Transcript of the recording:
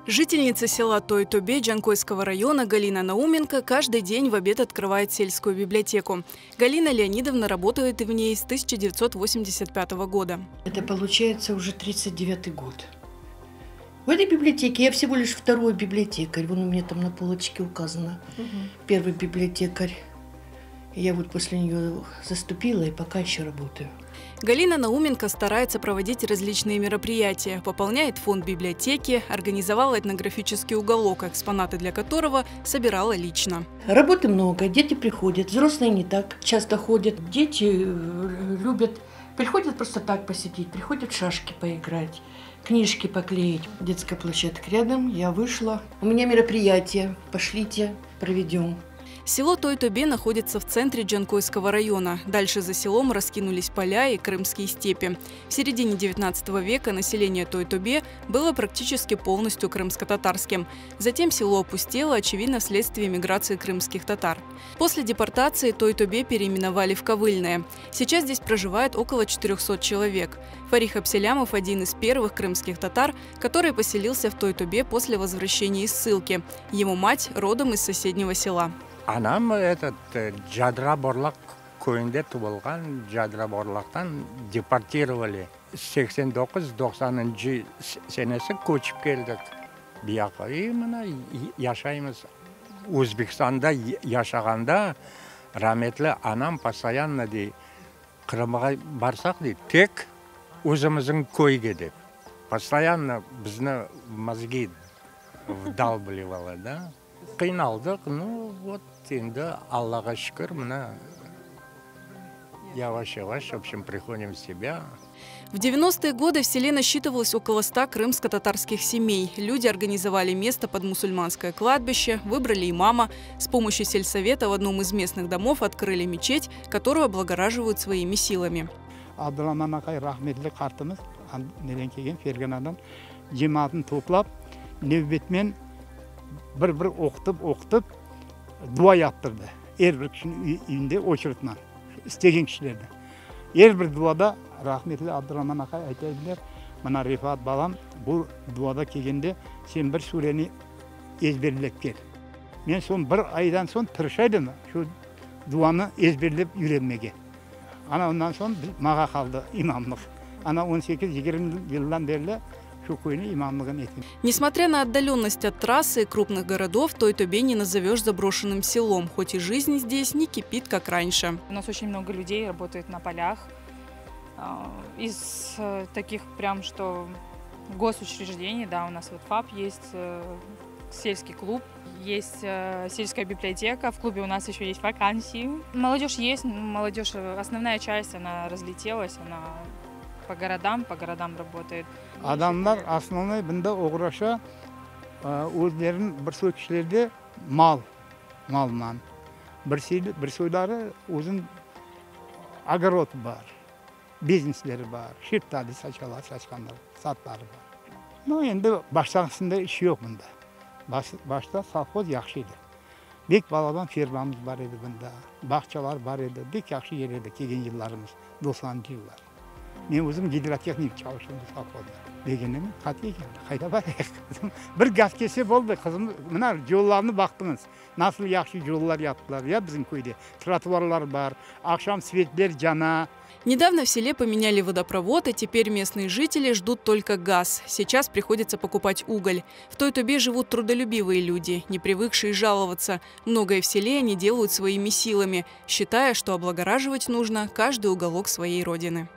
Жительница села Той-Тобе Джанкойского района Галина Науменко каждый день в обед открывает сельскую библиотеку. Галина Леонидовна работает в ней с 1985 года. Это получается уже 39-й год. В этой библиотеке я всего лишь второй библиотекарь. Вон у меня там на полочке указано. Первый библиотекарь. Я вот после нее заступила и пока еще работаю. Галина Науменко старается проводить различные мероприятия, пополняет фонд библиотеки, организовала этнографический уголок, экспонаты для которого собирала лично. Работы много, дети приходят, взрослые не так часто ходят. Дети любят, приходят просто так посидеть, приходят в шашки поиграть, книжки поклеить. Детская площадка рядом, я вышла. У меня мероприятие, пошлите, проведем. Село Той-Тобе находится в центре Джанкойского района. Дальше за селом раскинулись поля и крымские степи. В середине 19 века население Той-Тобе было практически полностью крымско-татарским. Затем село опустело, очевидно, вследствие миграции крымских татар. После депортации Той-Тобе переименовали в Ковыльное. Сейчас здесь проживает около 400 человек. Фарих Абселямов – один из первых крымских татар, который поселился в Той-Тобе после возвращения из ссылки. Его мать родом из соседнего села. Анам Жадра Борлак көйінде туылған, Жадра Борлактан депортировали. 89-90 senesi көчіп келдік. Бияққа мына яшаймыз. Өзбекстанда яшағанда рахметлі анам постоянно Қырымға барсақ тек өзіміздің көйге деп. Постоянно бізді мозги вдалбливало, да? Қиналдық, ну вот енді Аллаға шүкір, мына яваш-яваш, в общем, приходим в себя. В 90-е годы в селе насчитывалось около 100 крымско-татарских семей. Люди организовали место под мусульманское кладбище, выбрали имама. С помощью сельсовета в одном из местных домов открыли мечеть, которую облагораживают своими силами. Bir okutup dua yaptırdı. Her bir kişinin evinde oçurtma. İstеген kişilerde. Her bir duada rahmetli Abdurrahman Akay aytadilar. Mana Rifat balam bu duada kelgende sen bir sureni ezberlep gel. Men son bir aydan son tırışaydım şu duanı ezberlep öğrenmege. Ana ondan son mağa kaldı imamlık. Ana 18-20 yıldan beri Несмотря на отдаленность от трассы и крупных городов, Той-Тобе не назовешь заброшенным селом, хоть и жизнь здесь не кипит, как раньше. У нас очень много людей работают на полях. Из таких прям, что госучреждений, да, у нас вот ФАП есть, сельский клуб, есть сельская библиотека, в клубе у нас еще есть вакансии. Молодежь есть, молодежь, основная часть, она разлетелась, она по городам работает. Adamlar aslında bunda uğraşa özlerinin bir soy kişilerde malman. Bir soyları uzun agarot var, biznesleri var, şirtali saçkanlar, satları var. Ama endi başlangıçında işi yok bunda. Başta savhoz yaxşıydı. Bek baladan firmamız var idi bunda, bahçalar var idi, bek yaxşı yer edi kelgen yıllarımız, 90'cı yıllar. Men o'zim gidrotexnik çalışdım savxozda. Degandim, qat ekan, qayda boraylik? Bir gaz kelsa bo'ldi, qizim, mana yo'llarni baqdingiz. Nasıl yaxshi yo'llar yaptılar ya bizim ko'yda. Trotuarlar var, akşam svetler jana. Недавно в селе поменяли водопровод, и теперь местные жители ждут только газ. Сейчас приходится покупать уголь. В Той-Тобе живут трудолюбивые люди, не привыкшие жаловаться. Многое в селе они делают своими силами, считая, что облагораживать нужно каждый уголок своей родины.